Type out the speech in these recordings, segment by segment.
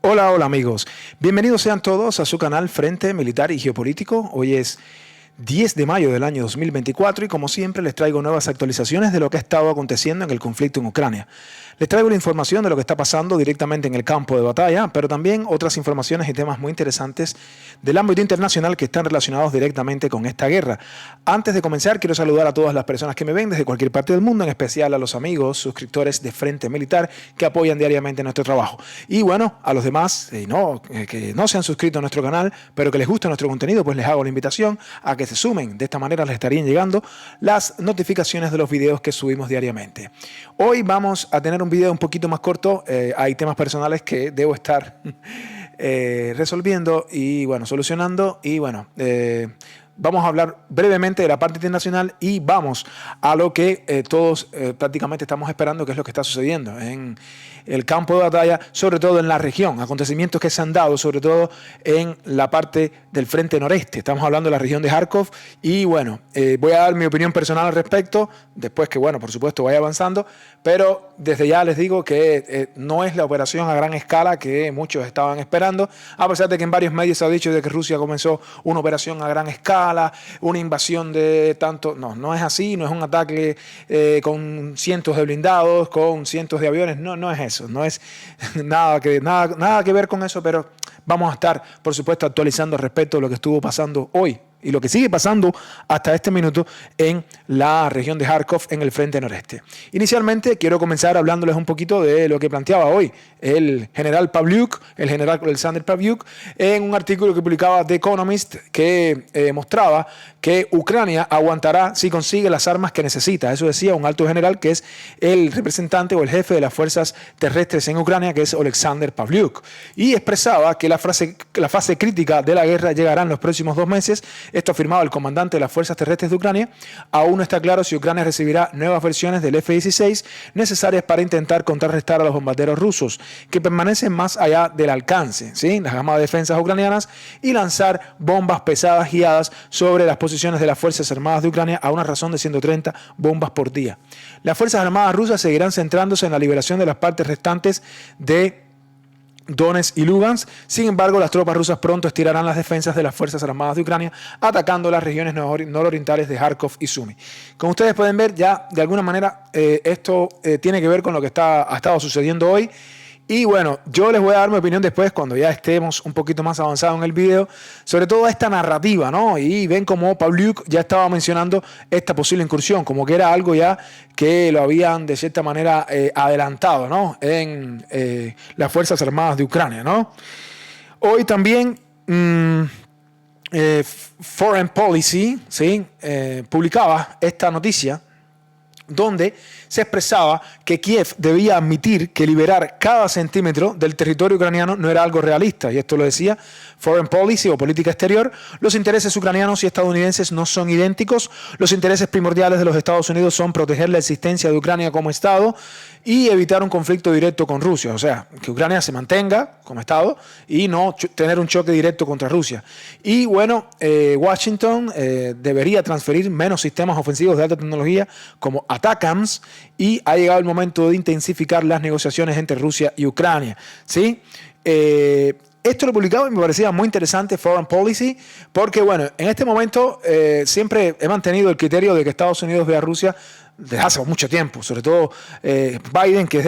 Hola, hola amigos. Bienvenidos sean todos a su canal Frente Militar y Geopolítico. Hoy es 10 de mayo del año 2024 y como siempre les traigo nuevas actualizaciones de lo que ha estado aconteciendo en el conflicto en Ucrania. Les traigo la información de lo que está pasando directamente en el campo de batalla, pero también otras informaciones y temas muy interesantes del ámbito internacional que están relacionados directamente con esta guerra. Antes de comenzar, quiero saludar a todas las personas que me ven desde cualquier parte del mundo, en especial a los amigos, suscriptores de Frente Militar que apoyan diariamente nuestro trabajo. Y bueno, a los demás que no se han suscrito a nuestro canal, pero que les gusta nuestro contenido, pues les hago la invitación a que se sumen. De esta manera les estarían llegando las notificaciones de los videos que subimos diariamente. Hoy vamos a tener un video un poquito más corto. Hay temas personales que debo estar resolviendo y bueno, solucionando y bueno, vamos a hablar brevemente de la parte internacional y vamos a lo que todos prácticamente estamos esperando, que es lo que está sucediendo en el campo de batalla, sobre todo en la región, acontecimientos que se han dado, sobre todo en la parte del frente noreste. Estamos hablando de la región de Kharkov y bueno, voy a dar mi opinión personal al respecto, después que bueno, por supuesto vaya avanzando, pero desde ya les digo que no es la operación a gran escala que muchos estaban esperando, a pesar de que en varios medios se ha dicho de que Rusia comenzó una operación a gran escala, una invasión de tanto. No es así, no es un ataque con cientos de blindados, con cientos de aviones, no es eso, no es nada que ver con eso, pero vamos a estar, por supuesto, actualizando respecto a lo que estuvo pasando hoy y lo que sigue pasando hasta este minuto en la región de Kharkov, en el frente noreste. Inicialmente quiero comenzar hablándoles un poquito de lo que planteaba hoy el general Pavlyuk, el general Alexander Pavlyuk, en un artículo que publicaba The Economist que mostraba que Ucrania aguantará si consigue las armas que necesita. Eso decía un alto general que es el representante o el jefe de las fuerzas terrestres en Ucrania, que es Alexander Pavlyuk. Y expresaba que la fase crítica de la guerra llegará en los próximos 2 meses. Esto afirmaba el comandante de las fuerzas terrestres de Ucrania. Aún no está claro si Ucrania recibirá nuevas versiones del F-16 necesarias para intentar contrarrestar a los bombarderos rusos, que permanecen más allá del alcance, ¿sí?, las gamas de defensas ucranianas, y lanzar bombas pesadas guiadas sobre las posiciones de las Fuerzas Armadas de Ucrania a una razón de 130 bombas por día. Las Fuerzas Armadas rusas seguirán centrándose en la liberación de las partes restantes de Donetsk y Lugansk. Sin embargo, las tropas rusas pronto estirarán las defensas de las Fuerzas Armadas de Ucrania, atacando las regiones nororientales de Kharkov y Sumy. Como ustedes pueden ver, ya de alguna manera esto tiene que ver con lo que ha estado sucediendo hoy. Y bueno, yo les voy a dar mi opinión después cuando ya estemos un poquito más avanzados en el video, sobre todo esta narrativa, ¿no? Y ven como Pavlyuk ya estaba mencionando esta posible incursión, como que era algo ya que lo habían de cierta manera adelantado, ¿no?, en las Fuerzas Armadas de Ucrania, ¿no? Hoy también Foreign Policy, ¿sí?, publicaba esta noticia donde se expresaba que Kiev debía admitir que liberar cada centímetro del territorio ucraniano no era algo realista, y esto lo decía Foreign Policy o política exterior. Los intereses ucranianos y estadounidenses no son idénticos. Los intereses primordiales de los Estados Unidos son proteger la existencia de Ucrania como Estado y evitar un conflicto directo con Rusia, o sea, que Ucrania se mantenga como Estado y no tener un choque directo contra Rusia. Y bueno, Washington debería transferir menos sistemas ofensivos de alta tecnología como ATACMS, y ha llegado el momento de intensificar las negociaciones entre Rusia y Ucrania, ¿sí? Esto lo publicaba y me parecía muy interesante, Foreign Policy, porque bueno, en este momento siempre he mantenido el criterio de que Estados Unidos ve a Rusia desde hace mucho tiempo, sobre todo Biden, que es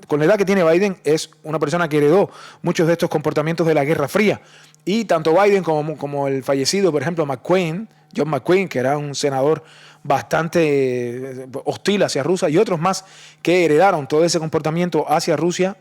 con la edad que tiene Biden, es una persona que heredó muchos de estos comportamientos de la Guerra Fría. Y tanto Biden como el fallecido, por ejemplo, John McCain, que era un senador bastante hostil hacia Rusia, y otros más que heredaron todo ese comportamiento hacia Rusia,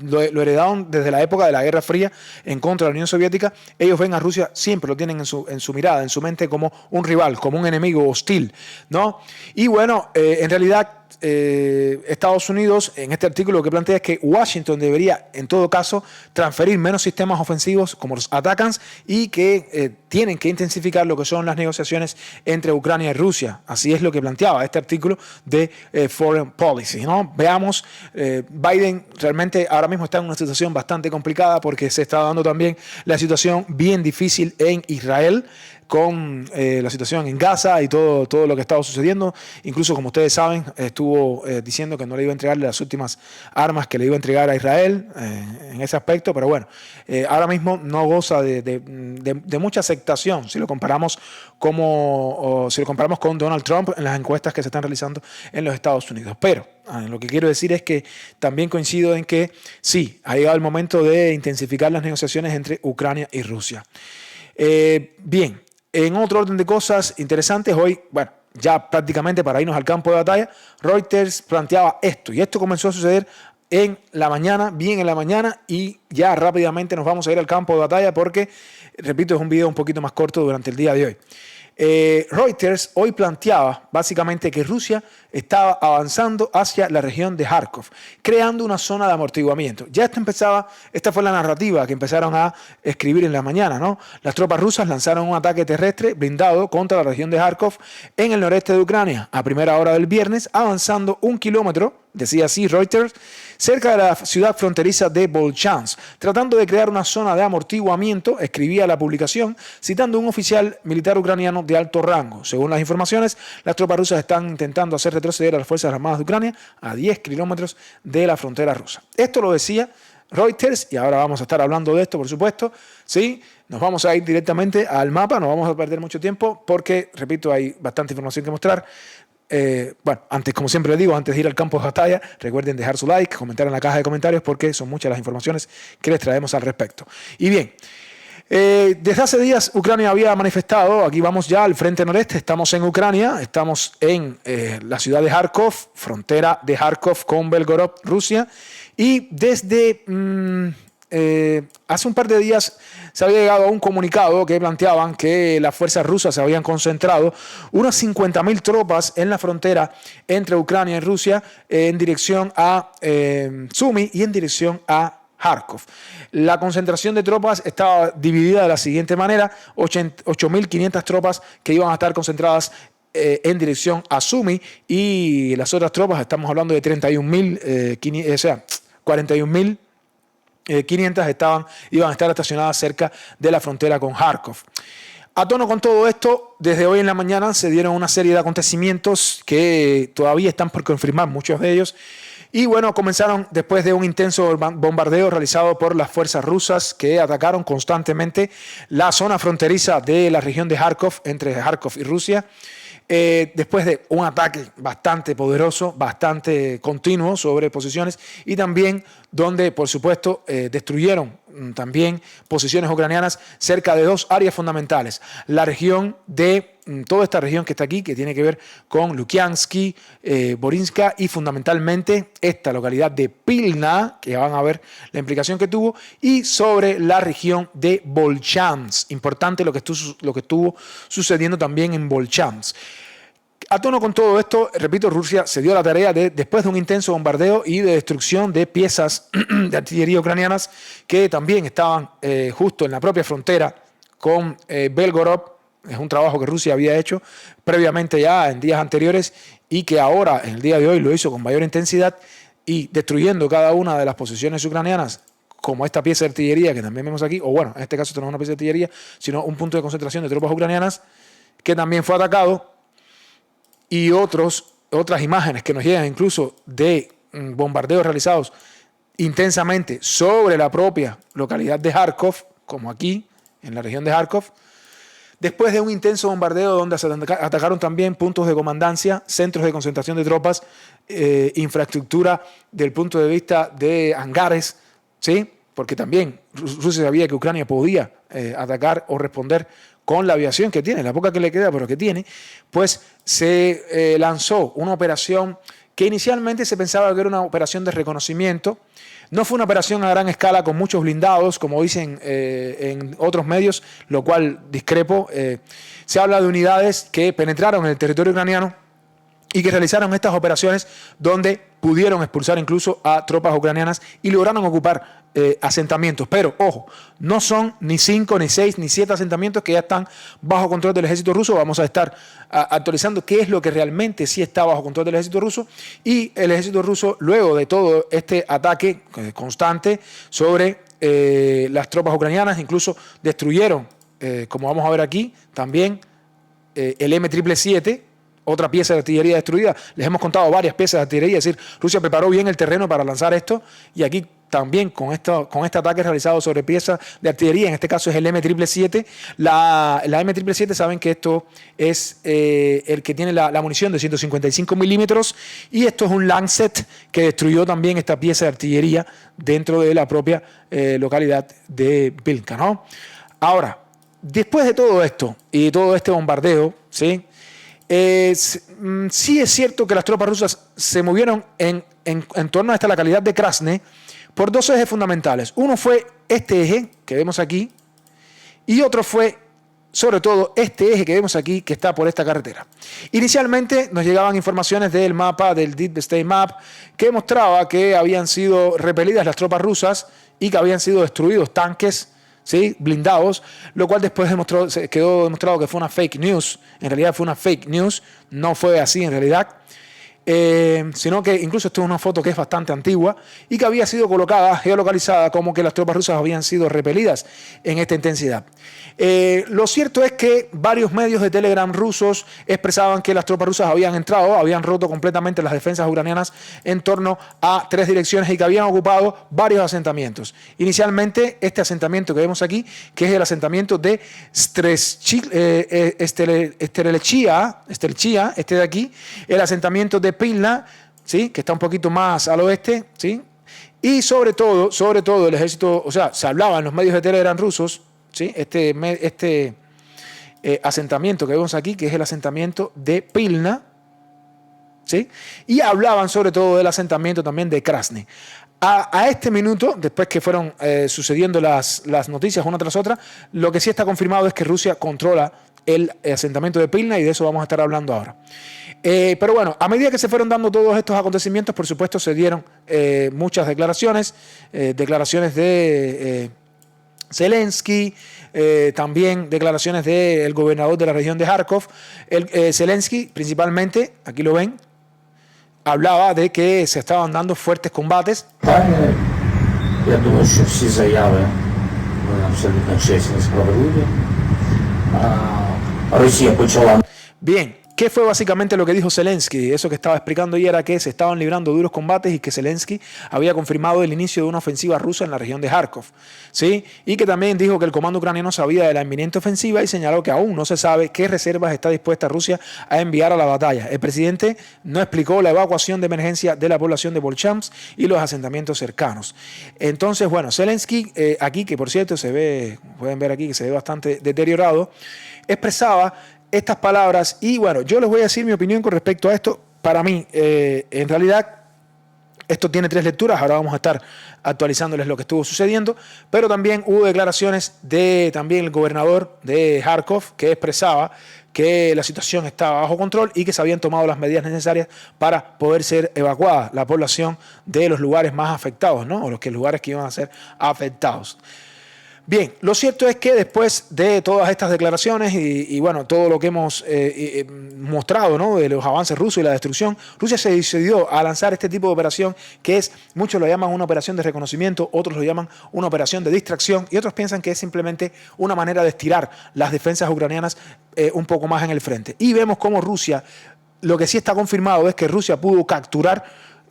lo heredaron desde la época de la Guerra Fría en contra de la Unión Soviética. Ellos ven a Rusia, siempre lo tienen en su mirada, en su mente, como un rival, como un enemigo hostil, ¿no? Y bueno, en realidad Estados Unidos, en este artículo, lo que plantea es que Washington debería, en todo caso, transferir menos sistemas ofensivos como los ATACMS, y que tienen que intensificar lo que son las negociaciones entre Ucrania y Rusia. Así es lo que planteaba este artículo de Foreign Policy, ¿no? Veamos, Biden realmente ahora mismo está en una situación bastante complicada porque se está dando también la situación bien difícil en Israel. con la situación en Gaza y todo lo que estaba sucediendo. Incluso, como ustedes saben, estuvo diciendo que no le iba a entregar las últimas armas que le iba a entregar a Israel en ese aspecto, pero bueno, ahora mismo no goza de mucha aceptación si lo comparamos con Donald Trump en las encuestas que se están realizando en los Estados Unidos. Pero lo que quiero decir es que también coincido en que sí, ha llegado el momento de intensificar las negociaciones entre Ucrania y Rusia. Bien, en otro orden de cosas interesantes, hoy, bueno, ya prácticamente para irnos al campo de batalla, Reuters planteaba esto, y esto comenzó a suceder en la mañana, bien en la mañana, y ya rápidamente nos vamos a ir al campo de batalla porque, repito, es un video un poquito más corto durante el día de hoy. Reuters hoy planteaba básicamente que Rusia estaba avanzando hacia la región de Kharkov, creando una zona de amortiguamiento. Ya esta fue la narrativa que empezaron a escribir en la mañana, ¿no? Las tropas rusas lanzaron un ataque terrestre blindado contra la región de Kharkov en el noreste de Ucrania a primera hora del viernes, avanzando 1 kilómetro, decía así Reuters, cerca de la ciudad fronteriza de Volchansk, tratando de crear una zona de amortiguamiento, escribía la publicación, citando a un oficial militar ucraniano de alto rango. Según las informaciones, las tropas rusas están intentando hacer retroceder a las Fuerzas Armadas de Ucrania a 10 kilómetros de la frontera rusa. Esto lo decía Reuters, y ahora vamos a estar hablando de esto, por supuesto. Sí, nos vamos a ir directamente al mapa, no vamos a perder mucho tiempo porque, repito, hay bastante información que mostrar. Bueno, como siempre les digo, antes de ir al campo de batalla, recuerden dejar su like, comentar en la caja de comentarios porque son muchas las informaciones que les traemos al respecto. Y bien, desde hace días Ucrania había manifestado, aquí vamos ya al frente noreste, estamos en Ucrania, estamos en la ciudad de Kharkov, frontera de Kharkov con Belgorod, Rusia, y desde hace un par de días se había llegado a un comunicado que planteaban que las fuerzas rusas se habían concentrado unas 50.000 tropas en la frontera entre Ucrania y Rusia en dirección a Sumy y en dirección a Kharkov. La concentración de tropas estaba dividida de la siguiente manera: 8.500 tropas que iban a estar concentradas en dirección a Sumy, y las otras tropas, estamos hablando de 31.000, o sea, 41.500 iban a estar estacionadas cerca de la frontera con Kharkov. A tono con todo esto, desde hoy en la mañana se dieron una serie de acontecimientos que todavía están por confirmar, muchos de ellos. Y bueno, comenzaron después de un intenso bombardeo realizado por las fuerzas rusas que atacaron constantemente la zona fronteriza de la región de Kharkov, entre Kharkov y Rusia. Después de un ataque bastante poderoso, bastante continuo sobre posiciones, y también donde, por supuesto, destruyeron también posiciones ucranianas cerca de 2 áreas fundamentales. La región de toda esta región que está aquí, que tiene que ver con Lukiansky, Borinska, y fundamentalmente esta localidad de Pilna, que van a ver la implicación que tuvo, y sobre la región de Volchansk. Importante lo que estuvo sucediendo también en Volchansk. A tono con todo esto, repito, Rusia se dio la tarea de, después de un intenso bombardeo y de destrucción de piezas de artillería ucranianas que también estaban justo en la propia frontera con Belgorod. Es un trabajo que Rusia había hecho previamente ya en días anteriores y que ahora, en el día de hoy, lo hizo con mayor intensidad y destruyendo cada una de las posiciones ucranianas, como esta pieza de artillería que también vemos aquí, o bueno, en este caso esto no es una pieza de artillería, sino un punto de concentración de tropas ucranianas que también fue atacado. Y otras imágenes que nos llegan incluso de bombardeos realizados intensamente sobre la propia localidad de Kharkov, como aquí, en la región de Kharkov, después de un intenso bombardeo donde se atacaron también puntos de comandancia, centros de concentración de tropas, infraestructura del punto de vista de hangares, ¿sí? Porque también Rusia sabía que Ucrania podía atacar o responder con la aviación que tiene, la poca que le queda, pero que tiene, pues se lanzó una operación que inicialmente se pensaba que era una operación de reconocimiento. No fue una operación a gran escala con muchos blindados, como dicen en otros medios, lo cual discrepo. Se habla de unidades que penetraron en el territorio ucraniano y que realizaron estas operaciones donde pudieron expulsar incluso a tropas ucranianas y lograron ocupar asentamientos. Pero, ojo, no son ni 5, ni 6, ni 7 asentamientos que ya están bajo control del ejército ruso. Vamos a estar actualizando qué es lo que realmente sí está bajo control del ejército ruso. Y el ejército ruso, luego de todo este ataque constante sobre las tropas ucranianas, incluso destruyeron como vamos a ver aquí, también el M777, otra pieza de artillería destruida. Les hemos contado varias piezas de artillería, es decir, Rusia preparó bien el terreno para lanzar esto, y aquí también con este ataque realizado sobre piezas de artillería, en este caso es el M777. La M777, saben que esto es el que tiene la munición de 155 milímetros, y esto es un Lancet que destruyó también esta pieza de artillería dentro de la propia localidad de Pilka, ¿no? Ahora, después de todo esto y todo este bombardeo, ¿sí? Sí es cierto que las tropas rusas se movieron en torno a esta localidad de Krasny por dos ejes fundamentales. Uno fue este eje que vemos aquí, y otro fue, sobre todo, este eje que vemos aquí, que está por esta carretera. Inicialmente nos llegaban informaciones del mapa, del Deep State Map, que mostraba que habían sido repelidas las tropas rusas y que habían sido destruidos tanques, ¿sí?, blindados, lo cual después quedó demostrado que fue una fake news. En realidad fue una fake news, no fue así en realidad, sino que incluso esto es una foto que es bastante antigua y que había sido colocada, geolocalizada, como que las tropas rusas habían sido repelidas en esta intensidad. Lo cierto es que varios medios de Telegram rusos expresaban que las tropas rusas habían entrado, habían roto completamente las defensas ucranianas en torno a 3 direcciones y que habían ocupado varios asentamientos. Inicialmente, este asentamiento que vemos aquí, que es el asentamiento de Strelchia, este de aquí, el asentamiento de Pilna, ¿sí?, que está un poquito más al oeste, ¿sí?, y sobre todo el ejército, o sea, se hablaba en los medios de Telegram rusos, ¿sí?, este asentamiento que vemos aquí, que es el asentamiento de Pilna, ¿sí?, y hablaban sobre todo del asentamiento también de Krasny. A este minuto, después que fueron sucediendo las noticias una tras otra, lo que sí está confirmado es que Rusia controla el asentamiento de Pilna, y de eso vamos a estar hablando ahora. Pero bueno, a medida que se fueron dando todos estos acontecimientos, por supuesto se dieron muchas declaraciones de Zelensky, también declaraciones del gobernador de la región de Kharkov. Zelensky, principalmente, aquí lo ven, hablaba de que se estaban dando fuertes combates. Я думаю, що всі заяви вони абсолютно чесні, справедливі. Росія почала. Bien, ¿qué fue básicamente lo que dijo Zelensky? Eso que estaba explicando ayer era que se estaban librando duros combates y que Zelensky había confirmado el inicio de una ofensiva rusa en la región de Kharkov, ¿sí? Y que también dijo que el comando ucraniano sabía de la inminente ofensiva y señaló que aún no se sabe qué reservas está dispuesta Rusia a enviar a la batalla. El presidente no explicó la evacuación de emergencia de la población de Volchamsk y los asentamientos cercanos. Entonces, bueno, Zelensky, aquí, que por cierto se ve, pueden ver aquí que se ve bastante deteriorado, expresaba estas palabras, y bueno, yo les voy a decir mi opinión con respecto a esto. Para mí, en realidad, esto tiene 3 lecturas. Ahora vamos a estar actualizándoles lo que estuvo sucediendo, pero también hubo declaraciones de también el gobernador de Kharkov, que expresaba que la situación estaba bajo control y que se habían tomado las medidas necesarias para poder ser evacuada la población de los lugares más afectados, ¿no?, o los lugares que iban a ser afectados. Bien, lo cierto es que después de todas estas declaraciones y bueno, todo lo que hemos mostrado, ¿no?, de los avances rusos y la destrucción, Rusia se decidió a lanzar este tipo de operación que es, muchos lo llaman una operación de reconocimiento, otros lo llaman una operación de distracción y otros piensan que es simplemente una manera de estirar las defensas ucranianas un poco más en el frente. Y vemos cómo Rusia, lo que sí está confirmado es que Rusia pudo capturar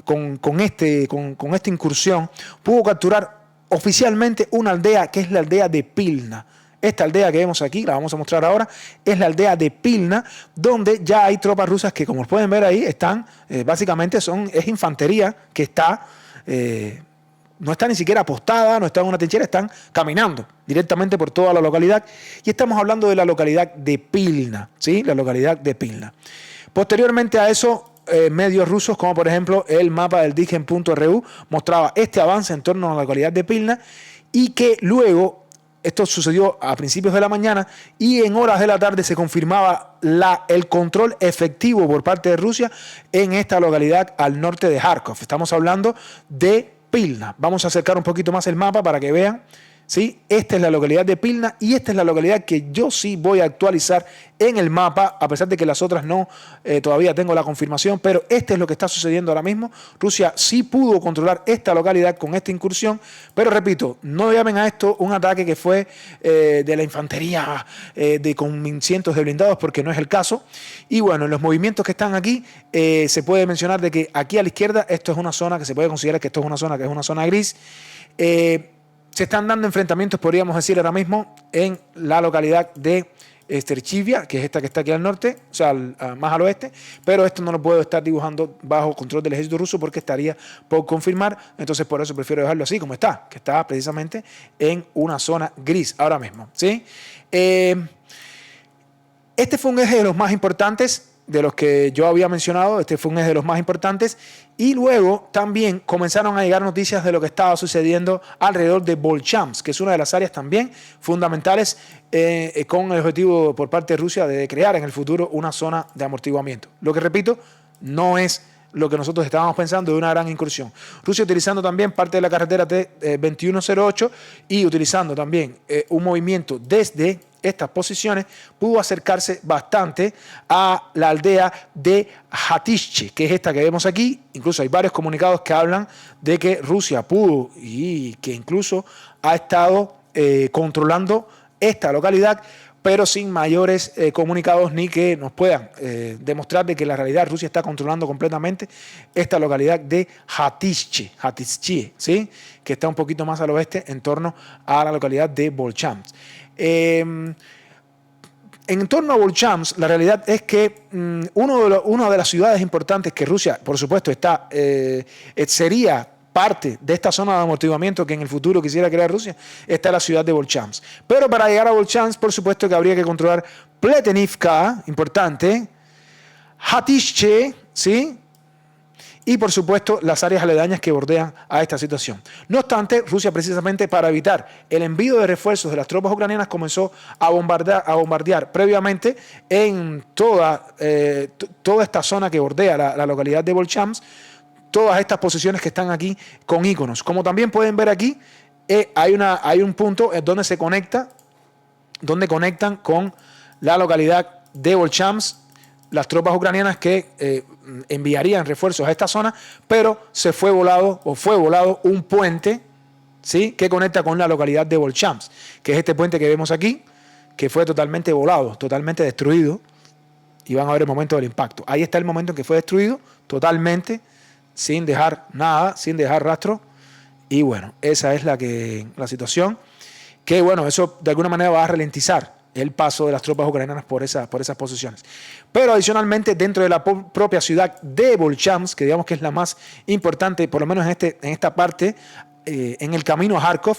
con esta incursión, pudo capturar oficialmente una aldea que es la aldea de Pilna. Esta aldea que vemos aquí, la vamos a mostrar ahora, es la aldea de Pilna, donde ya hay tropas rusas que, como pueden ver ahí, están, básicamente es infantería que está, no está ni siquiera apostada, no está en una trinchera, están caminando directamente por toda la localidad. Y estamos hablando de la localidad de Pilna, ¿sí? La localidad de Pilna. Posteriormente a eso, medios rusos, como por ejemplo el mapa del Digen.ru, mostraba este avance en torno a la localidad de Pilna, y que luego, esto sucedió a principios de la mañana, y en horas de la tarde se confirmaba el control efectivo por parte de Rusia en esta localidad al norte de Kharkov. Estamos hablando de Pilna. Vamos a acercar un poquito más el mapa para que vean, ¿sí? Esta es la localidad de Pilna y esta es la localidad que yo sí voy a actualizar en el mapa, a pesar de que las otras no, todavía tengo la confirmación, pero este es lo que está sucediendo ahora mismo. Rusia sí pudo controlar esta localidad con esta incursión, pero repito, no llamen a esto un ataque que fue de la infantería con cientos de blindados, porque no es el caso. Y bueno, en los movimientos que están aquí, se puede mencionar de que aquí a la izquierda, esto es una zona que se puede considerar que esto es una zona que es una zona gris. Se están dando enfrentamientos, podríamos decir ahora mismo, en la localidad de Sterchivia, que es esta que está aquí al norte, o sea, más al oeste, pero esto no lo puedo estar dibujando bajo control del ejército ruso porque estaría por confirmar, entonces por eso prefiero dejarlo así como está, que está precisamente en una zona gris ahora mismo, ¿sí? Este fue un eje de los más importantes de los que yo había mencionado, este fue un eje de los más importantes, y luego también comenzaron a llegar noticias de lo que estaba sucediendo alrededor de Volchamsk, que es una de las áreas también fundamentales con el objetivo por parte de Rusia de crear en el futuro una zona de amortiguamiento. Lo que repito, no es lo que nosotros estábamos pensando de una gran incursión. Rusia utilizando también parte de la carretera T-2108 y utilizando también un movimiento desde estas posiciones, pudo acercarse bastante a la aldea de Hatishche, que es esta que vemos aquí. Incluso hay varios comunicados que hablan de que Rusia pudo y que incluso ha estado controlando esta localidad, pero sin mayores comunicados ni que nos puedan demostrar de que la realidad Rusia está controlando completamente esta localidad de Hatishche, ¿sí? Que está un poquito más al oeste en torno a la localidad de Volchamsk. En torno a Volchamsk, la realidad es que una de las ciudades importantes que Rusia, por supuesto, sería parte de esta zona de amortiguamiento que en el futuro quisiera crear Rusia, está la ciudad de Volchamsk. Pero para llegar a Volchamsk, por supuesto que habría que controlar Pletenivka, importante, Hatishche, ¿sí? Y por supuesto las áreas aledañas que bordean a esta situación. No obstante, Rusia precisamente para evitar el envío de refuerzos de las tropas ucranianas comenzó a bombardear previamente en toda esta zona que bordea la localidad de Volchamsk, todas estas posiciones que están aquí con iconos. Como también pueden ver aquí, hay un punto donde se conecta, donde conectan con la localidad de Volchamsk las tropas ucranianas que enviarían refuerzos a esta zona, pero fue volado un puente, ¿sí? Que conecta con la localidad de Volchamsk, que es este puente que vemos aquí, que fue totalmente volado, totalmente destruido, y van a ver el momento del impacto. Ahí está el momento en que fue destruido, totalmente, sin dejar nada, sin dejar rastro, y bueno, esa es la situación, que bueno, eso de alguna manera va a ralentizar el paso de las tropas ucranianas por esas posiciones. Pero adicionalmente, dentro de la propia ciudad de Volchamsk, que digamos que es la más importante, por lo menos en esta parte, en el camino a Kharkov,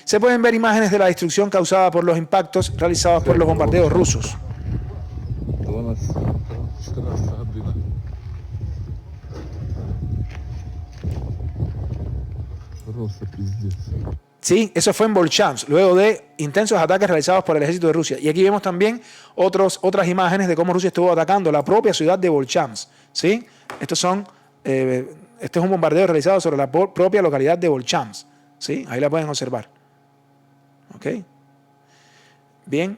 se pueden ver imágenes de la destrucción causada por los impactos realizados por los bombardeos rusos. Sí, eso fue en Volchamsk, luego de intensos ataques realizados por el ejército de Rusia. Y aquí vemos también otras imágenes de cómo Rusia estuvo atacando la propia ciudad de Volchamsk. ¿Sí? Este es un bombardeo realizado sobre la propia localidad de Volchamsk. ¿Sí? Ahí la pueden observar. ¿Ok? Bien,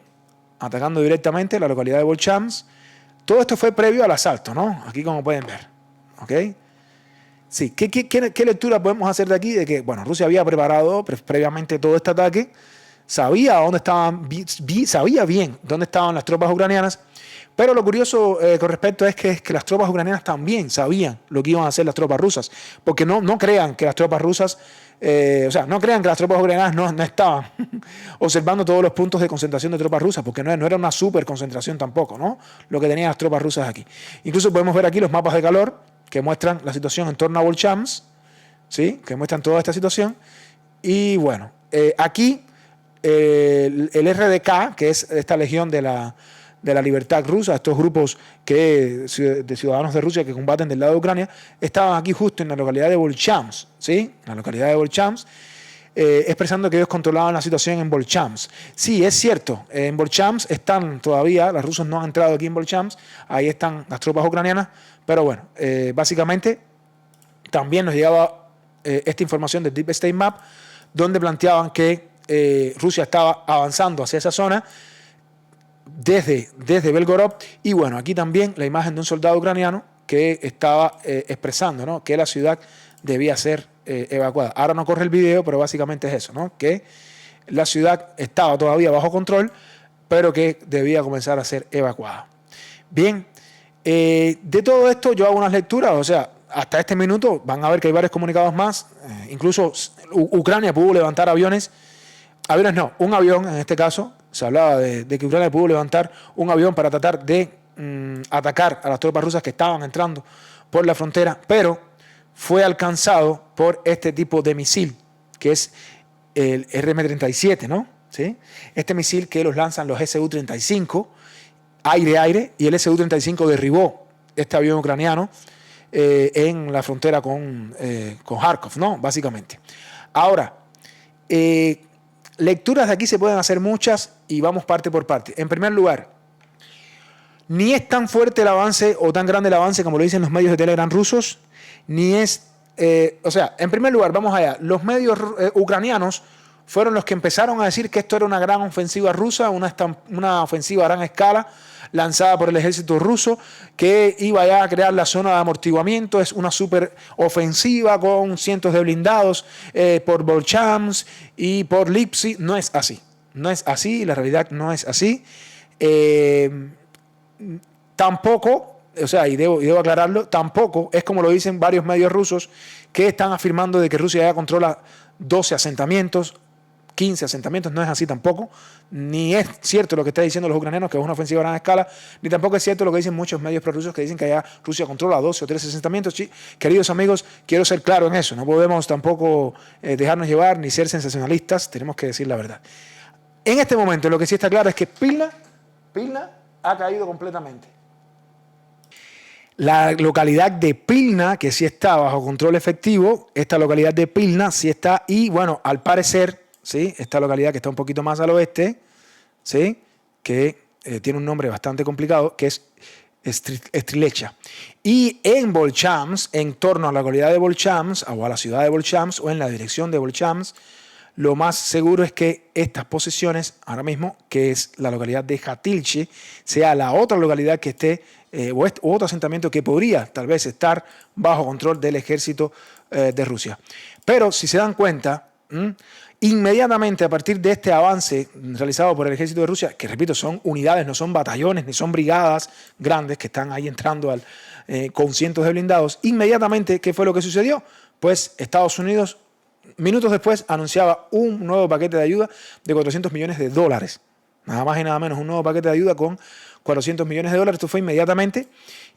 atacando directamente la localidad de Volchamsk. Todo esto fue previo al asalto, ¿no? Aquí como pueden ver. ¿Ok? Sí, ¿qué lectura podemos hacer de aquí? De que, bueno, Rusia había preparado previamente todo este ataque, sabía bien dónde estaban las tropas ucranianas, pero lo curioso con respecto es que las tropas ucranianas también sabían lo que iban a hacer las tropas rusas, porque no crean que las tropas rusas, no crean que las tropas ucranianas no estaban observando todos los puntos de concentración de tropas rusas, porque no era una super concentración tampoco, ¿no? Lo que tenían las tropas rusas aquí. Incluso podemos ver aquí los mapas de calor, que muestran la situación en torno a Volchamsk, ¿sí? Que muestran toda esta situación. Y bueno, aquí el RDK, que es esta legión de la libertad rusa, estos grupos de ciudadanos de Rusia que combaten del lado de Ucrania, estaban aquí justo en la localidad de Volchamsk, ¿sí? La localidad de Volchamsk, expresando que ellos controlaban la situación en Volchamsk. Sí, es cierto, en Volchamsk están todavía, los rusos no han entrado aquí en Volchamsk, ahí están las tropas ucranianas, pero bueno, básicamente también nos llegaba esta información del Deep State Map, donde planteaban que Rusia estaba avanzando hacia esa zona desde Belgorod. Y bueno, aquí también la imagen de un soldado ucraniano que estaba expresando, ¿no?, que la ciudad debía ser evacuada. Ahora no corre el video, pero básicamente es eso, ¿no?, que la ciudad estaba todavía bajo control, pero que debía comenzar a ser evacuada. Bien, de todo esto yo hago unas lecturas, o sea, hasta este minuto van a ver que hay varios comunicados más. Incluso Ucrania pudo levantar aviones no, un avión en este caso. Se hablaba de que Ucrania pudo levantar un avión para tratar de atacar a las tropas rusas que estaban entrando por la frontera, pero fue alcanzado por este tipo de misil, que es el RM-37, ¿no? ¿Sí? Este misil que los lanzan los Su-35, aire-aire, y el Su-35 derribó este avión ucraniano en la frontera con Kharkov, ¿no?, básicamente. Ahora, lecturas de aquí se pueden hacer muchas y vamos parte por parte. En primer lugar, ni es tan fuerte el avance o tan grande el avance como lo dicen los medios de Telegram rusos, ni es... o sea, en primer lugar, vamos allá. Los medios ucranianos fueron los que empezaron a decir que esto era una gran ofensiva rusa, una ofensiva a gran escala lanzada por el ejército ruso, que iba ya a crear la zona de amortiguamiento. Es una super ofensiva con cientos de blindados por Volchamsk y por Lipsy. No es así. No es así, la realidad no es así. Tampoco, o sea, y debo aclararlo, tampoco es como lo dicen varios medios rusos que están afirmando de que Rusia ya controla 12 asentamientos, 15 asentamientos. No es así tampoco, ni es cierto lo que están diciendo los ucranianos, que es una ofensiva a gran escala, ni tampoco es cierto lo que dicen muchos medios prorrusos que dicen que ya Rusia controla 12 o 13 asentamientos. Sí, queridos amigos, quiero ser claro en eso, no podemos tampoco dejarnos llevar ni ser sensacionalistas, tenemos que decir la verdad. En este momento lo que sí está claro es que Pilna ha caído completamente. La localidad de Pilna, que sí está bajo control efectivo, esta localidad de Pilna sí está, y bueno, al parecer, ¿sí?, esta localidad que está un poquito más al oeste, ¿sí?, que tiene un nombre bastante complicado, que es Strilecha. Y en Volchamsk, en torno a la localidad de Volchamsk, o a la ciudad de Volchamsk, o en la dirección de Volchamsk, lo más seguro es que estas posiciones, ahora mismo, que es la localidad de Hatilche, sea la otra localidad que esté, o otro asentamiento que podría tal vez estar bajo control del ejército de Rusia. Pero si se dan cuenta, inmediatamente a partir de este avance realizado por el ejército de Rusia, que repito, son unidades, no son batallones, ni son brigadas grandes que están ahí entrando con cientos de blindados, inmediatamente, ¿qué fue lo que sucedió? Pues Estados Unidos, minutos después, anunciaba un nuevo paquete de ayuda de $400 millones. Nada más y nada menos, un nuevo paquete de ayuda con $400 millones. Esto fue inmediatamente.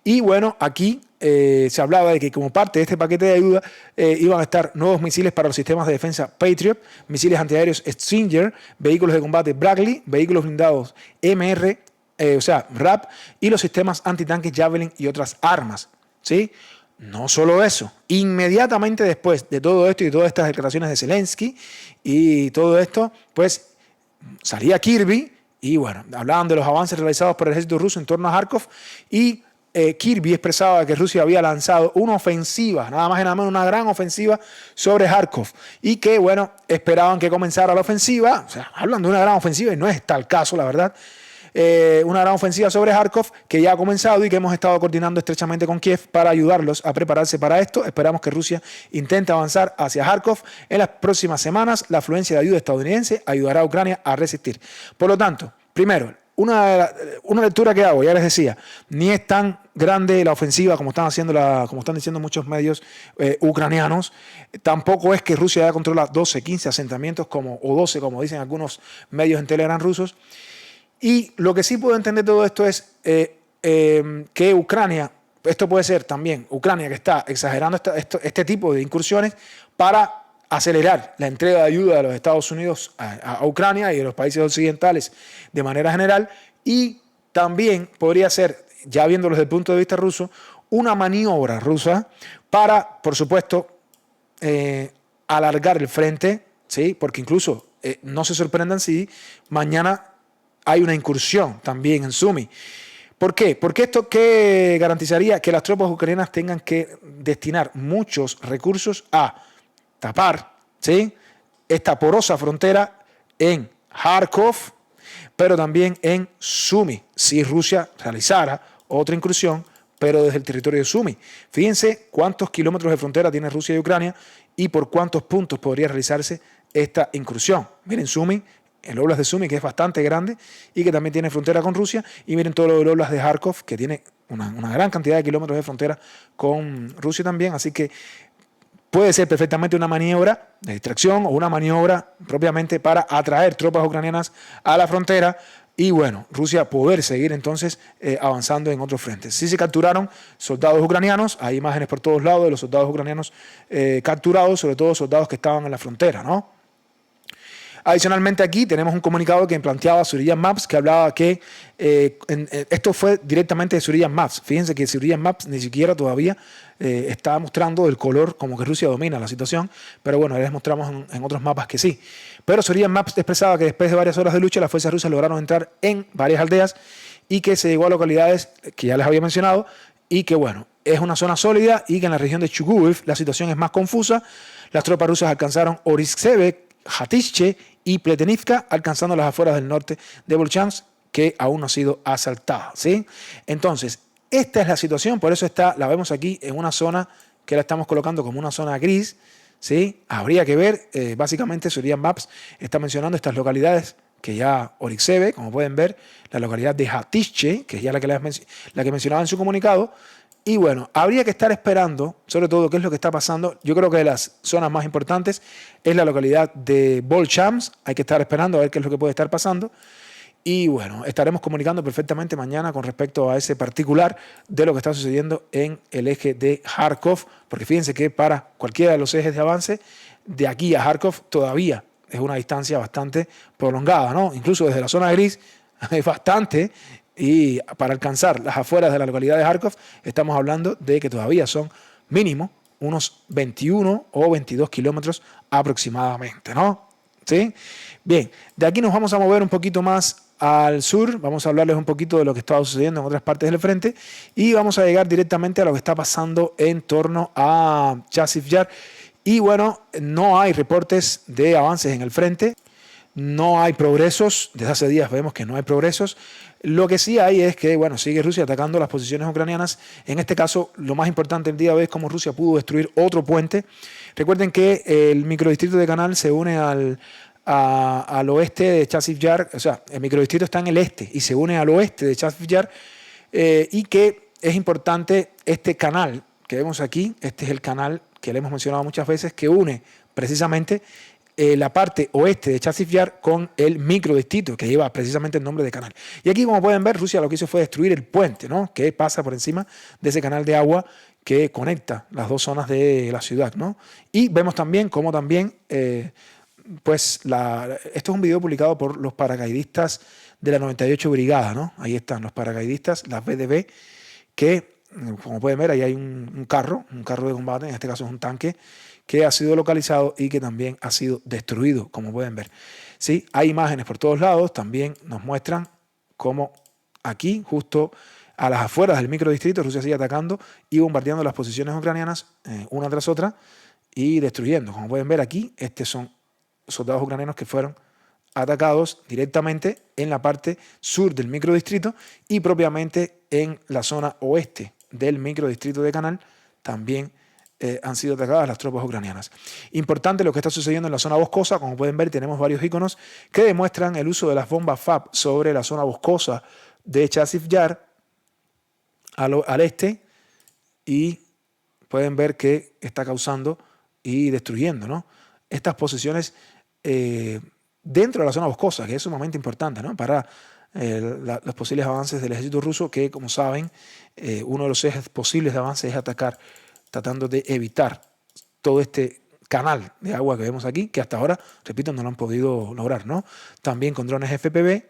Y bueno, aquí se hablaba de que como parte de este paquete de ayuda iban a estar nuevos misiles para los sistemas de defensa Patriot, misiles antiaéreos Stinger, vehículos de combate Bradley, vehículos blindados MR, RAP, y los sistemas antitanques Javelin y otras armas, ¿sí? No solo eso, inmediatamente después de todo esto y todas estas declaraciones de Zelensky y todo esto, pues salía Kirby y bueno, hablaban de los avances realizados por el ejército ruso en torno a Kharkov, y Kirby expresaba que Rusia había lanzado una ofensiva, nada más y nada menos, una gran ofensiva sobre Kharkov, y que bueno, esperaban que comenzara la ofensiva. O sea, hablan de una gran ofensiva y no es tal caso, la verdad. Una gran ofensiva sobre Kharkov que ya ha comenzado y que hemos estado coordinando estrechamente con Kiev para ayudarlos a prepararse para esto. Esperamos que Rusia intente avanzar hacia Kharkov en las próximas semanas. La afluencia de ayuda estadounidense ayudará a Ucrania a resistir. Por lo tanto, primero, una lectura que hago, ya les decía, ni es tan grande la ofensiva como están diciendo muchos medios ucranianos. Tampoco es que Rusia ya controla 12, 15 asentamientos o 12, como dicen algunos medios en Telegram rusos. Y lo que sí puedo entender de todo esto es que Ucrania, esto puede ser también Ucrania que está exagerando este tipo de incursiones para acelerar la entrega de ayuda de los Estados Unidos a Ucrania y de los países occidentales de manera general, y también podría ser, ya viéndolo desde el punto de vista ruso, una maniobra rusa para, por supuesto, alargar el frente, ¿sí? Porque incluso no se sorprendan si mañana hay una incursión también en Sumy. ¿Por qué? Porque esto que garantizaría que las tropas ucranianas tengan que destinar muchos recursos a tapar, ¿sí?, esta porosa frontera en Kharkov, pero también en Sumy, si Rusia realizara otra incursión, pero desde el territorio de Sumy. Fíjense cuántos kilómetros de frontera tiene Rusia y Ucrania y por cuántos puntos podría realizarse esta incursión. Miren Sumy, el Oblast de Sumy, que es bastante grande y que también tiene frontera con Rusia, y miren todo el Oblast de Kharkov, que tiene una gran cantidad de kilómetros de frontera con Rusia también, así que puede ser perfectamente una maniobra de distracción o una maniobra propiamente para atraer tropas ucranianas a la frontera y, bueno, Rusia poder seguir entonces avanzando en otros frentes. Sí se capturaron soldados ucranianos, hay imágenes por todos lados de los soldados ucranianos capturados, sobre todo soldados que estaban en la frontera, ¿no? Adicionalmente aquí tenemos un comunicado que planteaba Civilian Maps, que hablaba que esto fue directamente de Civilian Maps. Fíjense que Civilian Maps ni siquiera todavía está mostrando el color como que Rusia domina la situación, pero bueno, les mostramos en otros mapas que sí. Pero Civilian Maps expresaba que después de varias horas de lucha las fuerzas rusas lograron entrar en varias aldeas y que se llegó a localidades que ya les había mencionado y que, bueno, es una zona sólida y que en la región de Chuguyev la situación es más confusa. Las tropas rusas alcanzaron Oriskseve, Hatishche y Pletenivka, alcanzando las afueras del norte de Volchansk, que aún no ha sido asaltada, ¿sí? Entonces, esta es la situación, por eso la vemos aquí en una zona que la estamos colocando como una zona gris, ¿sí? Habría que ver, básicamente Civilian Maps está mencionando estas localidades que ya Oriskseve, como pueden ver, la localidad de Hatishche, que es ya la que mencionaba en su comunicado. Y bueno, habría que estar esperando, sobre todo, qué es lo que está pasando. Yo creo que de las zonas más importantes es la localidad de Volchansk. Hay que estar esperando a ver qué es lo que puede estar pasando. Y bueno, estaremos comunicando perfectamente mañana con respecto a ese particular de lo que está sucediendo en el eje de Kharkov. Porque fíjense que para cualquiera de los ejes de avance, de aquí a Kharkov todavía es una distancia bastante prolongada, ¿no? Incluso desde la zona gris es bastante. Y para alcanzar las afueras de la localidad de Kharkov, estamos hablando de que todavía son mínimo unos 21 o 22 kilómetros aproximadamente, ¿no? ¿Sí? Bien, de aquí nos vamos a mover un poquito más al sur, vamos a hablarles un poquito de lo que está sucediendo en otras partes del frente y vamos a llegar directamente a lo que está pasando en torno a Chasiv Yar. Y bueno, no hay reportes de avances en el frente, no hay progresos, desde hace días vemos que no hay progresos. Lo que sí hay es que, bueno, sigue Rusia atacando las posiciones ucranianas. En este caso, lo más importante el día de hoy es cómo Rusia pudo destruir otro puente. Recuerden que el microdistrito de Canal se une al oeste de Chasiv Yar, o sea, el microdistrito está en el este y se une al oeste de Chasiv Yar, y que es importante este canal que vemos aquí. Este es el canal que le hemos mencionado muchas veces, que une precisamente la parte oeste de Chasiv Yar con el microdistrito que lleva precisamente el nombre de canal. Y aquí, como pueden ver, Rusia lo que hizo fue destruir el puente, ¿no?, que pasa por encima de ese canal de agua que conecta las dos zonas de la ciudad, ¿no? Y vemos también cómo también, esto es un video publicado por los paracaidistas de la 98 Brigada, ¿no? Ahí están los paracaidistas, las VDB, que, como pueden ver, ahí hay un carro de combate, en este caso es un tanque, que ha sido localizado y que también ha sido destruido, como pueden ver. Sí, hay imágenes por todos lados, también nos muestran cómo aquí, justo a las afueras del microdistrito, Rusia sigue atacando y bombardeando las posiciones ucranianas una tras otra y destruyendo. Como pueden ver aquí, estos son soldados ucranianos que fueron atacados directamente en la parte sur del microdistrito y propiamente en la zona oeste del microdistrito de Canal también han sido atacadas las tropas ucranianas. Importante lo que está sucediendo en la zona boscosa. Como pueden ver, tenemos varios iconos que demuestran el uso de las bombas FAB sobre la zona boscosa de Chasiv Yar al este, y pueden ver que está causando y destruyendo, ¿no?, estas posiciones dentro de la zona boscosa, que es sumamente importante, ¿no?, para los posibles avances del ejército ruso, que, como saben, uno de los ejes posibles de avance es atacar, tratando de evitar todo este canal de agua que vemos aquí, que hasta ahora, repito, no lo han podido lograr, ¿no? También con drones FPV,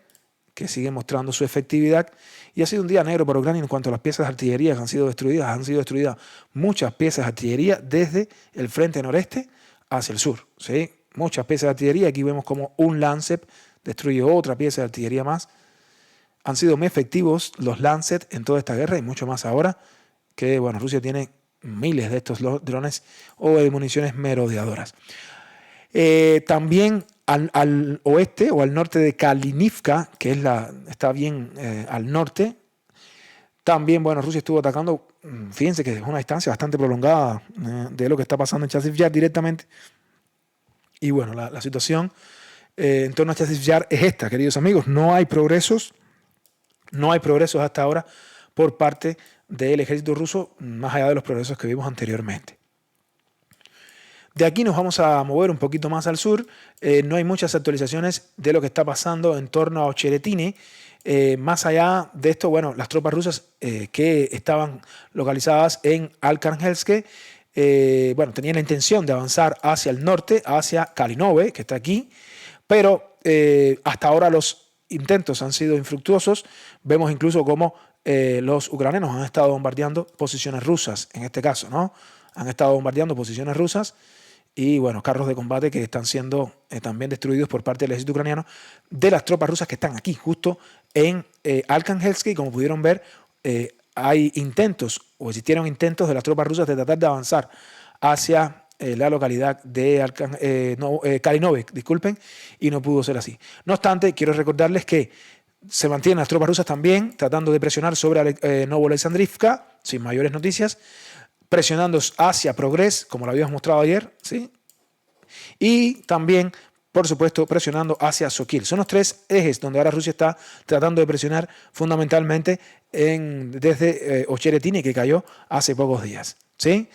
que siguen mostrando su efectividad. Y ha sido un día negro para Ucrania en cuanto a las piezas de artillería que han sido destruidas. Han sido destruidas muchas piezas de artillería desde el frente noreste hacia el sur, ¿sí? Muchas piezas de artillería. Aquí vemos como un Lancet destruye otra pieza de artillería más. Han sido muy efectivos los Lancet en toda esta guerra y mucho más ahora que, bueno, Rusia tiene miles de estos drones o de municiones merodeadoras. También al oeste o al norte de Kalinivka, que está bien al norte. También, bueno, Rusia estuvo atacando, fíjense que es una distancia bastante prolongada de lo que está pasando en Chasiv Yar directamente. Y bueno, la situación en torno a Chasiv Yar es esta, queridos amigos. No hay progresos hasta ahora por parte del ejército ruso, más allá de los progresos que vimos anteriormente. De aquí nos vamos a mover un poquito más al sur. No hay muchas actualizaciones de lo que está pasando en torno a Ocheretine. Más allá de esto, bueno, las tropas rusas que estaban localizadas en Arkhangelsk, bueno, tenían la intención de avanzar hacia el norte, hacia Kalinove, que está aquí, pero hasta ahora los intentos han sido infructuosos. Vemos incluso cómo los ucranianos han estado bombardeando posiciones rusas, en este caso, ¿no? Han estado bombardeando posiciones rusas y, bueno, carros de combate que están siendo también destruidos por parte del ejército ucraniano de las tropas rusas que están aquí, justo en Arkhangelsk. Y como pudieron ver, hay intentos, o existieron intentos de las tropas rusas de tratar de avanzar hacia la localidad de Kalinove, disculpen, y no pudo ser así. No obstante, quiero recordarles que se mantienen las tropas rusas también tratando de presionar sobre Novoalexandrivka, sin mayores noticias, presionando hacia Progress, como lo habíamos mostrado ayer, ¿sí? Y también, por supuesto, presionando hacia Sokil. Son los tres ejes donde ahora Rusia está tratando de presionar fundamentalmente desde Ocheretine, que cayó hace pocos días, ¿sí?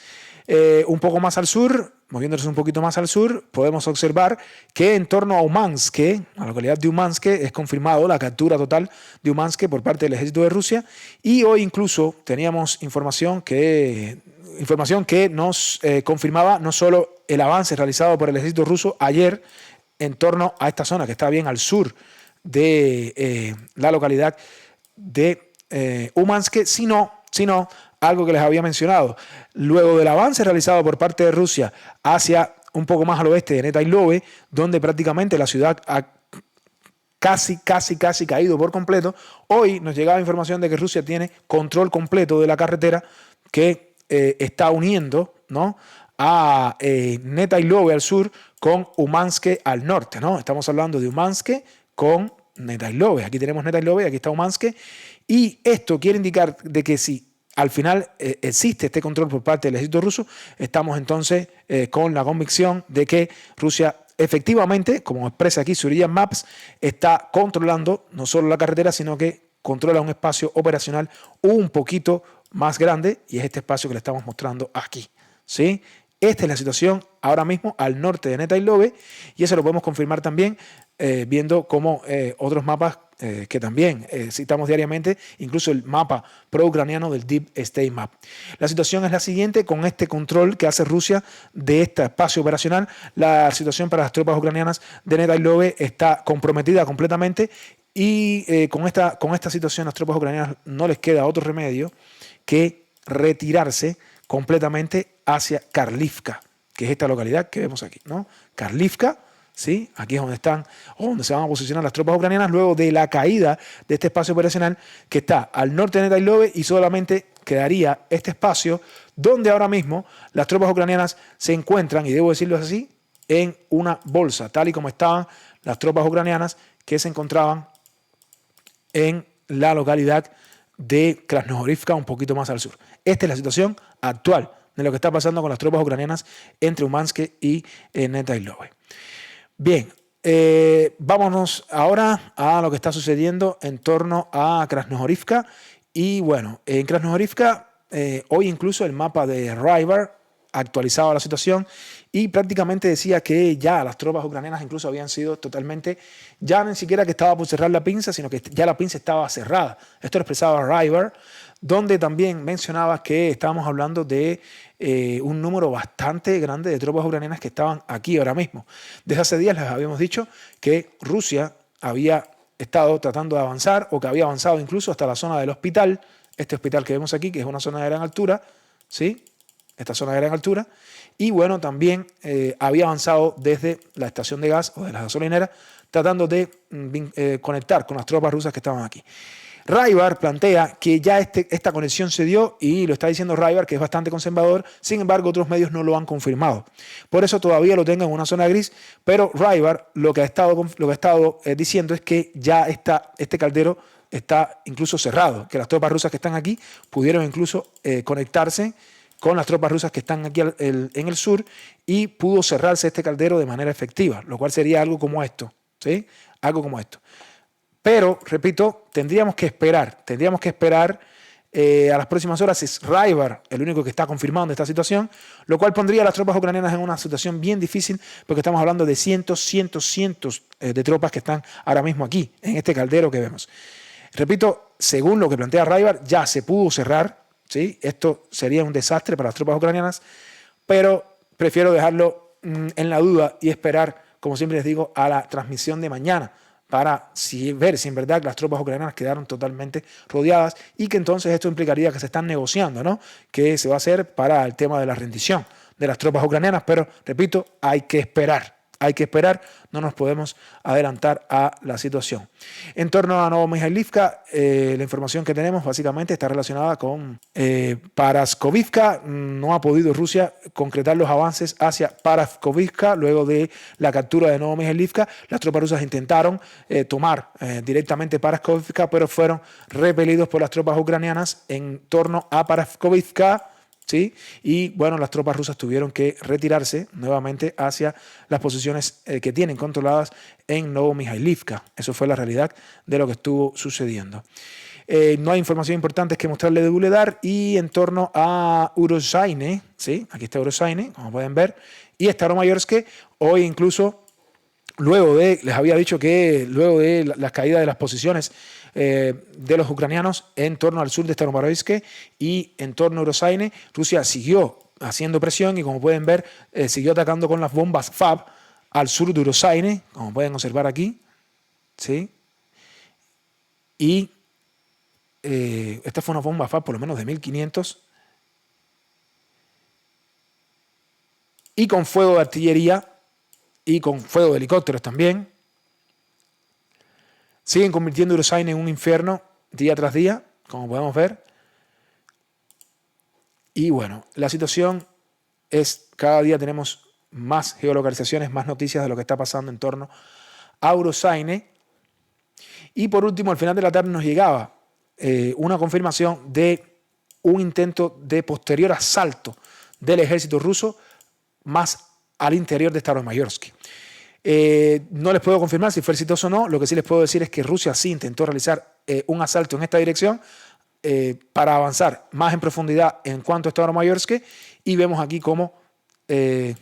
Un poco más al sur, moviéndonos un poquito más al sur, podemos observar que en torno a Umansk, a la localidad de Umansk, es confirmado la captura total de Umansk por parte del ejército de Rusia. Y hoy incluso teníamos información que nos confirmaba no solo el avance realizado por el ejército ruso ayer en torno a esta zona que está bien al sur de la localidad de Umansk, sino algo que les había mencionado. Luego del avance realizado por parte de Rusia hacia un poco más al oeste de Netailove, donde prácticamente la ciudad ha casi caído por completo, hoy nos llegaba información de que Rusia tiene control completo de la carretera que está uniendo, ¿no?, a Netailove al sur con Umansk al norte, ¿no? Estamos hablando de Umansk con Netailove. Aquí tenemos Netailove y aquí está Umansk. Y esto quiere indicar de que si al final existe este control por parte del ejército ruso, estamos entonces con la convicción de que Rusia efectivamente, como expresa aquí Surya Maps, está controlando no solo la carretera, sino que controla un espacio operacional un poquito más grande, y es este espacio que le estamos mostrando aquí, ¿sí? Esta es la situación ahora mismo al norte de Netailove, y eso lo podemos confirmar también viendo cómo otros mapas que también citamos diariamente, incluso el mapa pro-ucraniano del Deep State Map. La situación es la siguiente: con este control que hace Rusia de este espacio operacional, la situación para las tropas ucranianas de Netailove está comprometida completamente, y con esta situación las tropas ucranianas no les queda otro remedio que retirarse completamente hacia Karlivka, que es esta localidad que vemos aquí, ¿no? Karlivka, ¿sí? Aquí es donde se van a posicionar las tropas ucranianas luego de la caída de este espacio operacional que está al norte de Netailove, y solamente quedaría este espacio donde ahora mismo las tropas ucranianas se encuentran, y debo decirlo así, en una bolsa, tal y como estaban las tropas ucranianas que se encontraban en la localidad de Krasnohorivka, un poquito más al sur. Esta es la situación actual de lo que está pasando con las tropas ucranianas entre Umansk y Netailove. Bien, vámonos ahora a lo que está sucediendo en torno a Krasnohorivka. Y bueno, en Krasnohorivka hoy incluso el mapa de Rybar actualizaba la situación y prácticamente decía que ya las tropas ucranianas incluso habían sido totalmente, ya ni siquiera que estaba por cerrar la pinza, sino que ya la pinza estaba cerrada. Esto lo expresaba Rybar, donde también mencionaba que estábamos hablando de un número bastante grande de tropas ucranianas que estaban aquí ahora mismo. Desde hace días les habíamos dicho que Rusia había estado tratando de avanzar, o que había avanzado incluso hasta la zona del hospital, este hospital que vemos aquí, que es una zona de gran altura, ¿sí? Esta zona de gran altura, y bueno, también había avanzado desde la estación de gas o de la gasolinera, tratando de conectar con las tropas rusas que estaban aquí. Raybar plantea que ya esta conexión se dio y lo está diciendo Raybar, que es bastante conservador. Sin embargo, otros medios no lo han confirmado. Por eso todavía lo tengan en una zona gris. Pero Raybar lo que ha estado diciendo es que ya este caldero está incluso cerrado, que las tropas rusas que están aquí pudieron incluso conectarse con las tropas rusas que están aquí en el sur y pudo cerrarse este caldero de manera efectiva, lo cual sería algo como esto, ¿sí? Algo como esto. Pero, repito, tendríamos que esperar a las próximas horas. Es Raybar el único que está confirmando esta situación, lo cual pondría a las tropas ucranianas en una situación bien difícil, porque estamos hablando de cientos de tropas que están ahora mismo aquí, en este caldero que vemos. Repito, según lo que plantea Raybar, ya se pudo cerrar, ¿sí? Esto sería un desastre para las tropas ucranianas, pero prefiero dejarlo en la duda y esperar, como siempre les digo, a la transmisión de mañana para ver si en verdad las tropas ucranianas quedaron totalmente rodeadas y que entonces esto implicaría que se están negociando, ¿no? Que se va a hacer para el tema de la rendición de las tropas ucranianas, pero repito, hay que esperar. Hay que esperar, no nos podemos adelantar a la situación. En torno a Novomijailovka, la información que tenemos básicamente está relacionada con Paraskovivka. No ha podido Rusia concretar los avances hacia Paraskovivka luego de la captura de Novomijailovka. Las tropas rusas intentaron tomar directamente Paraskovivka, pero fueron repelidos por las tropas ucranianas en torno a Paraskovivka. ¿Sí? Y bueno, las tropas rusas tuvieron que retirarse nuevamente hacia las posiciones que tienen controladas en Novomijailovka. Eso fue la realidad de lo que estuvo sucediendo. No hay información importante que mostrarle de Vuhledar. Y en torno a Urosaine, ¿sí? Aquí está Urosaine, como pueden ver, y Staromayorsk, hoy incluso, les había dicho que luego de las caídas de las posiciones de los ucranianos en torno al sur de Staromayorsk y en torno a Urosaine, Rusia siguió haciendo presión y, como pueden ver, siguió atacando con las bombas FAB al sur de Urosaine, como pueden observar aquí, ¿sí? Y esta fue una bomba FAB por lo menos de 1500 y con fuego de artillería y con fuego de helicópteros también. Siguen convirtiendo Urosaine en un infierno día tras día, como podemos ver. Y bueno, la situación es, cada día tenemos más geolocalizaciones, más noticias de lo que está pasando en torno a Urosaine. Y por último, al final de la tarde nos llegaba una confirmación de un intento de posterior asalto del ejército ruso más al interior de Staromayorsk. No les puedo confirmar si fue exitoso o no. Lo que sí les puedo decir es que Rusia sí intentó realizar un asalto en esta dirección para avanzar más en profundidad en cuanto a Staromayorsk, y vemos aquí cómo se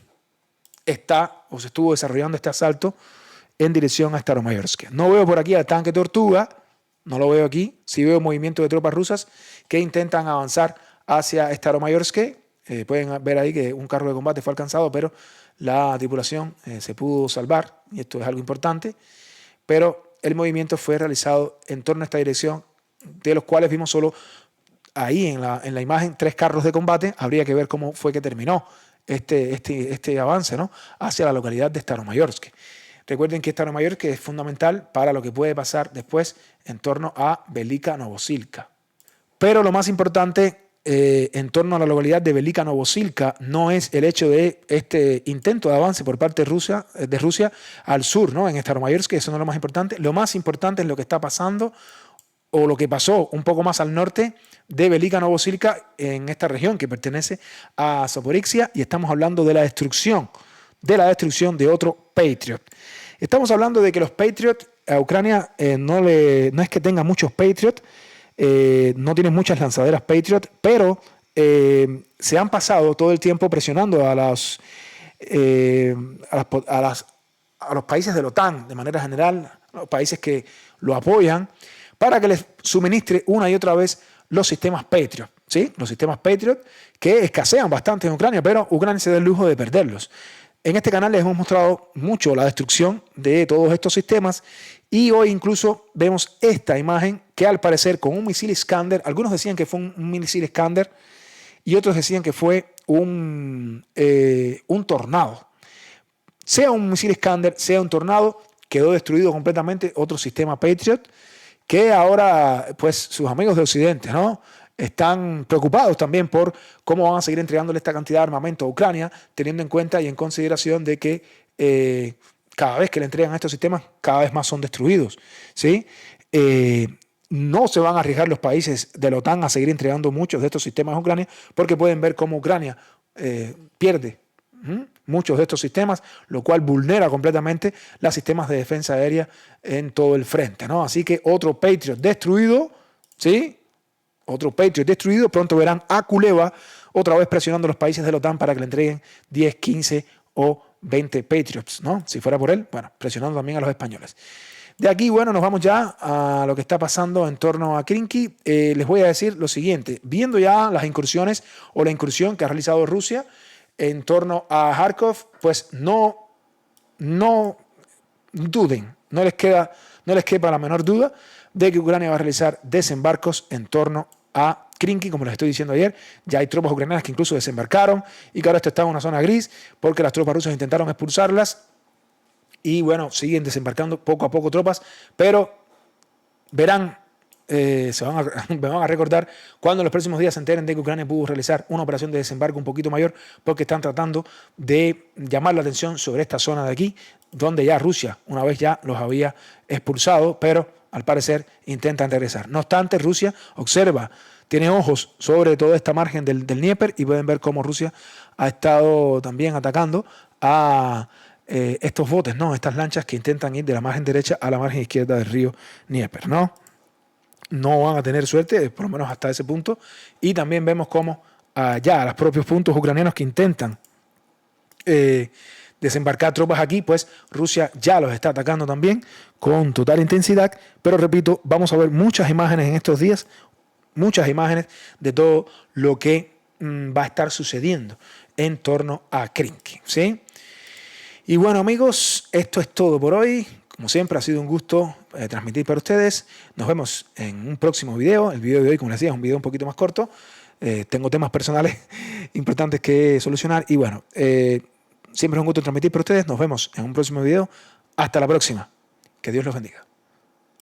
estuvo desarrollando este asalto en dirección a Staromayorsk. No veo por aquí al tanque Tortuga, no lo veo aquí. Sí veo movimiento de tropas rusas que intentan avanzar hacia Staromayorsk. Pueden ver ahí que un carro de combate fue alcanzado, pero la tripulación se pudo salvar, y esto es algo importante, pero el movimiento fue realizado en torno a esta dirección, de los cuales vimos solo ahí en la imagen 3 carros de combate. Habría que ver cómo fue que terminó este avance, ¿no?, hacia la localidad de Staromayorsk. Recuerden que Staromayorsk es fundamental para lo que puede pasar después en torno a Velika Novosilka. Pero lo más importante en torno a la localidad de Velika Novosilka no es el hecho de este intento de avance por parte de Rusia al sur, ¿no?, en Staromayorsk, que eso no es lo más importante. Lo más importante es lo que está pasando, o lo que pasó un poco más al norte de Velika Novosilka, en esta región que pertenece a Zaporizhia, y estamos hablando de la destrucción de otro Patriot. Estamos hablando de que los Patriot a Ucrania no es que tenga muchos Patriot, no tienen muchas lanzaderas Patriot, pero se han pasado todo el tiempo presionando a los países de la OTAN, de manera general, a los países que lo apoyan, para que les suministre una y otra vez los sistemas Patriot, ¿sí? Los sistemas Patriot que escasean bastante en Ucrania, pero Ucrania se da el lujo de perderlos. En este canal les hemos mostrado mucho la destrucción de todos estos sistemas, y hoy incluso vemos esta imagen que, al parecer, con un misil Iskander, algunos decían que fue un misil Iskander y otros decían que fue un tornado. Sea un misil Iskander, sea un tornado, quedó destruido completamente otro sistema Patriot, que ahora pues sus amigos de Occidente, ¿no?, están preocupados también por cómo van a seguir entregándole esta cantidad de armamento a Ucrania, teniendo en cuenta y en consideración de que cada vez que le entregan estos sistemas, cada vez más son destruidos, ¿sí? No se van a arriesgar los países de la OTAN a seguir entregando muchos de estos sistemas a Ucrania, porque pueden ver cómo Ucrania pierde muchos de estos sistemas, lo cual vulnera completamente los sistemas de defensa aérea en todo el frente, ¿no? Así que otro Patriot destruido, ¿sí? Otro Patriot destruido. Pronto verán a Kuleva otra vez presionando a los países de la OTAN para que le entreguen 10, 15 o 20 Patriots, ¿no? Si fuera por él, bueno, presionando también a los españoles. De aquí, bueno, nos vamos ya a lo que está pasando en torno a Krinky. Les voy a decir lo siguiente. Viendo ya las incursiones o la incursión que ha realizado Rusia en torno a Kharkov, pues no duden, no les quepa la menor duda de que Ucrania va a realizar desembarcos en torno a Krinky, como les estoy diciendo ayer. Ya hay tropas ucranianas que incluso desembarcaron y que ahora esto está en una zona gris porque las tropas rusas intentaron expulsarlas y bueno, siguen desembarcando poco a poco tropas, pero verán, me van a recordar cuando en los próximos días se enteren de que Ucrania pudo realizar una operación de desembarco un poquito mayor, porque están tratando de llamar la atención sobre esta zona de aquí, donde ya Rusia una vez ya los había expulsado, pero al parecer intentan regresar. No obstante, Rusia observa, tiene ojos sobre toda esta margen del Dnieper y pueden ver cómo Rusia ha estado también atacando a estos botes, ¿no?, estas lanchas que intentan ir de la margen derecha a la margen izquierda del río Dnieper, ¿no? No van a tener suerte, por lo menos hasta ese punto. Y también vemos cómo ya a los propios puntos ucranianos que intentan desembarcar tropas aquí, pues Rusia ya los está atacando también con total intensidad. Pero repito, vamos a ver muchas imágenes en estos días, muchas imágenes de todo lo que va a estar sucediendo en torno a Krinky, ¿sí? Y bueno, amigos, esto es todo por hoy. Como siempre, ha sido un gusto transmitir para ustedes. Nos vemos en un próximo video. El video de hoy, como les decía, es un video un poquito más corto. Tengo temas personales importantes que solucionar. Y bueno, siempre es un gusto transmitir para ustedes. Nos vemos en un próximo video. Hasta la próxima. Que Dios los bendiga.